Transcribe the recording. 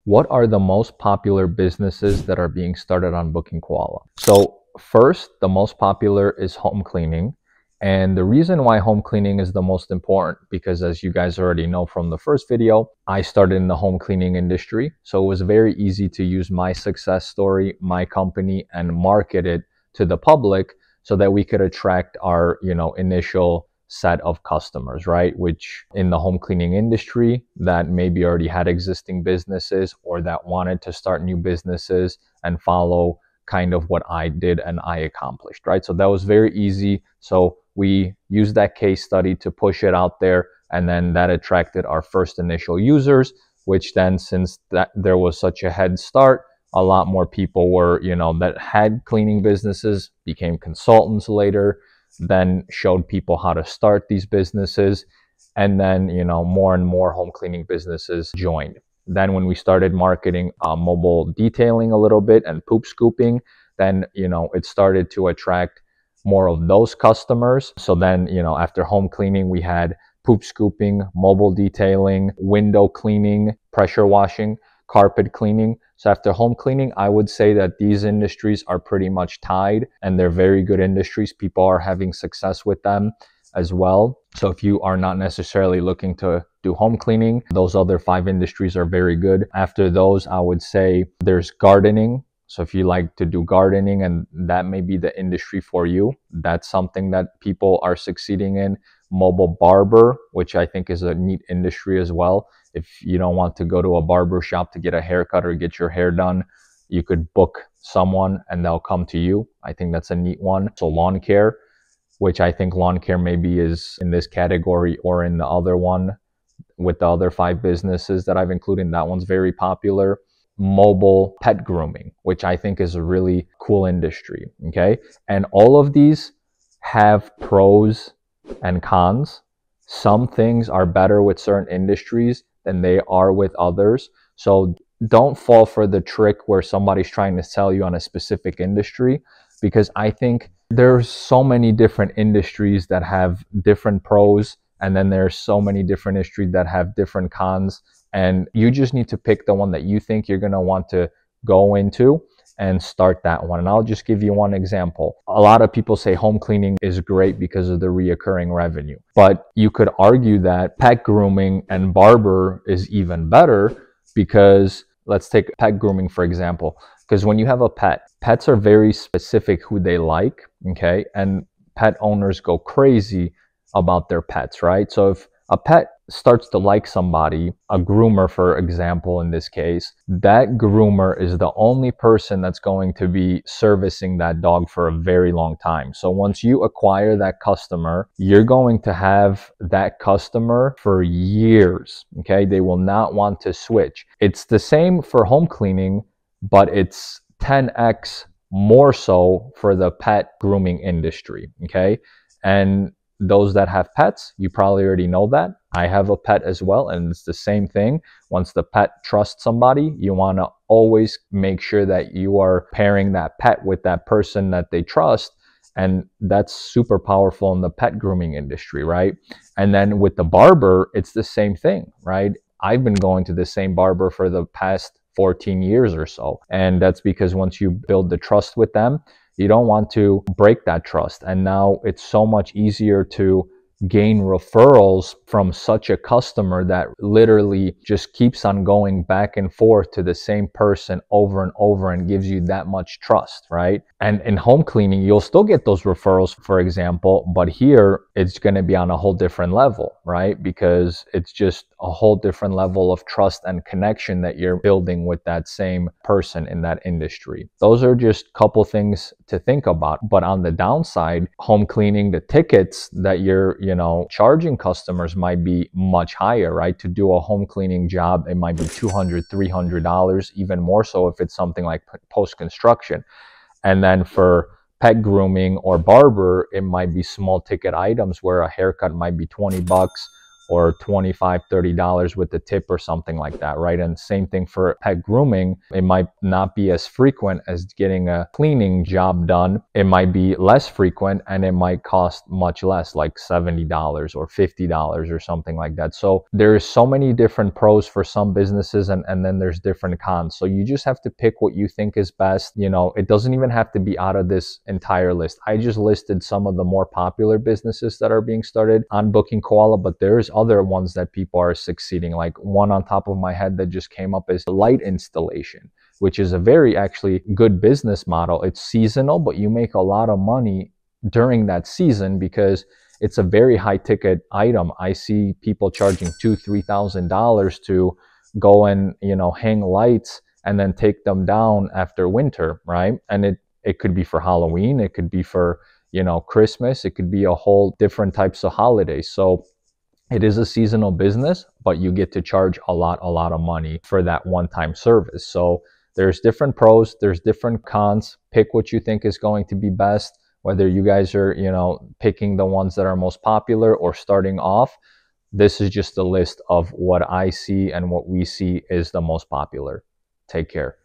What are the most popular businesses that are being started on Booking Koala? So first, the most popular is home cleaning. And the reason why home cleaning is the most important, because as you guys already know from the first video, I started in the home cleaning industry. So it was very easy to use my success story, my company, and market it to the public so that we could attract our, initial set of customers, right? Which in the home cleaning industry that maybe already had existing businesses or that wanted to start new businesses and follow kind of what I did and I accomplished, right? So that was very easy. So we used that case study to push it out there, and then that attracted our first initial users, which then, since that there was such a head start, a lot more people were, that had cleaning businesses became consultants later, then showed people how to start these businesses. And then, more and more home cleaning businesses joined. Then when we started marketing mobile detailing a little bit and poop scooping, then, it started to attract more of those customers. So then, after home cleaning, we had poop scooping, mobile detailing, window cleaning, pressure washing, carpet cleaning. So after home cleaning, I would say that these industries are pretty much tied, and they're very good industries. People are having success with them as well. So if you are not necessarily looking to do home cleaning, those other 5 industries are very good. After those, I would say there's gardening. So if you like to do gardening and that may be the industry for you, that's something that people are succeeding in. Mobile barber, which I think is a neat industry as well. If you don't want to go to a barber shop to get a haircut or get your hair done, you could book someone and they'll come to you. I think that's a neat one. So lawn care, which I think lawn care maybe is in this category or in the other one with the other 5 businesses that I've included. That one's very popular. Mobile pet grooming, which I think is a really cool industry. Okay. And all of these have pros and cons. Some things are better with certain industries than they are with others. So don't fall for the trick where somebody's trying to sell you on a specific industry, because I think there's so many different industries that have different pros, and then there's so many different industries that have different cons, and you just need to pick the one that you think you're going to want to go into and start that one. And I'll just give you one example. A lot of people say home cleaning is great because of the reoccurring revenue, but you could argue that pet grooming and barber is even better, because let's take pet grooming for example. Because when you have a pet, pets are very specific who they like, okay? And pet owners go crazy about their pets, right? So if a pet starts to like somebody, a groomer for example in this case, that groomer is the only person that's going to be servicing that dog for a very long time. So once you acquire that customer, you're going to have that customer for years, okay? They will not want to switch. It's the same for home cleaning, but it's 10x more so for the pet grooming industry, okay? And those that have pets, you probably already know that. I have a pet as well, and it's the same thing. Once the pet trusts somebody, you want to always make sure that you are pairing that pet with that person that they trust. And that's super powerful in the pet grooming industry, right? And then with the barber, it's the same thing, right? I've been going to the same barber for the past 14 years or so. And that's because once you build the trust with them, you don't want to break that trust. And now it's so much easier to gain referrals from such a customer that literally just keeps on going back and forth to the same person over and over and gives you that much trust, right? And in home cleaning, you'll still get those referrals, for example, but here it's going to be on a whole different level, right? Because it's just a whole different level of trust and connection that you're building with that same person in that industry. Those are just a couple things to think about. But on the downside, home cleaning, the tickets that you're charging customers might be much higher, right? To do a home cleaning job, it might be $200, $300, even more so if it's something like post-construction. And then for pet grooming or barber, it might be small ticket items where a haircut might be $20 or $25, $30 with the tip or something like that, right? And same thing for pet grooming. It might not be as frequent as getting a cleaning job done. It might be less frequent and it might cost much less, like $70 or $50 or something like that. So there's so many different pros for some businesses, and then there's different cons. So you just have to pick what you think is best. You know, it doesn't even have to be out of this entire list. I just listed some of the more popular businesses that are being started on Booking Koala, but there's other ones that people are succeeding. Like one on top of my head that just came up is light installation, which is a very actually good business model. It's seasonal, but you make a lot of money during that season because it's a very high ticket item. I see people charging $2,000-$3,000 to go and, you know, hang lights and then take them down after winter, right? And it could be for Halloween, it could be for, you know, Christmas, it could be a whole different types of holidays. So it is a seasonal business, but you get to charge a lot of money for that one-time service. So there's different pros, there's different cons. Pick what you think is going to be best, whether you guys are, you know, picking the ones that are most popular or starting off. This is just a list of what I see and what we see is the most popular. Take care.